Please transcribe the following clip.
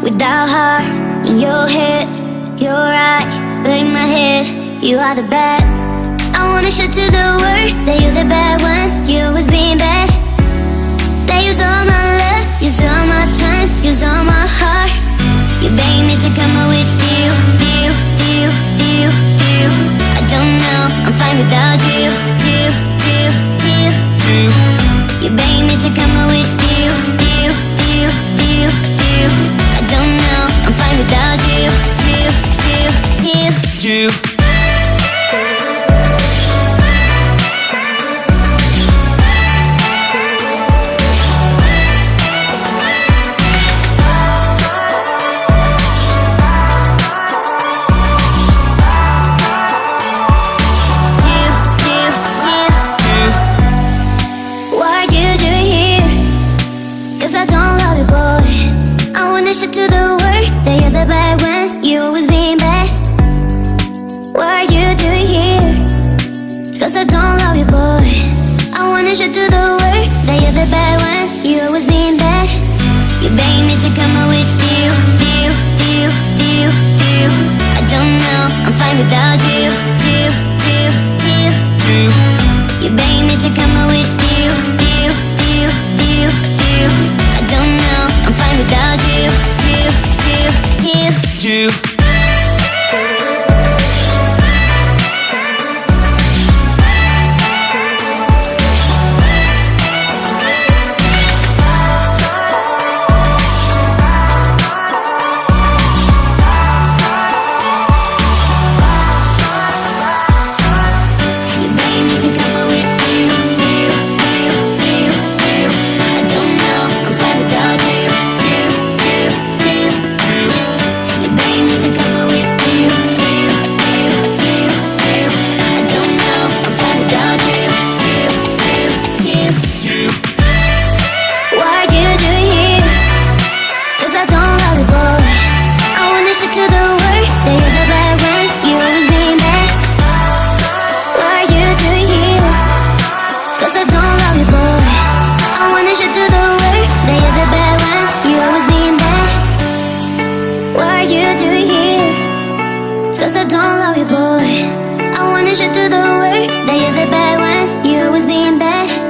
without heart. In your head, you're right, but in my head, you are the bad. I wanna show to the world that you're the bad one. You always being bad. That use all my love, use all my time, use all my heart. You beg me to come out with you. I don't know, I'm fine without you. You beg me to come out with you. I don't know, I'm fine without you. To the world that you're the bad one. You always being bad. What are you doing here? Cause I don't love you, boy. I wanna show to the world that you're the bad one. You always being bad. You beg me to come out with you. I don't know, I'm fine without you. You beg me to come out with you. I don't know, I'm fine without you. To the world that you're the bad one. You always being bad.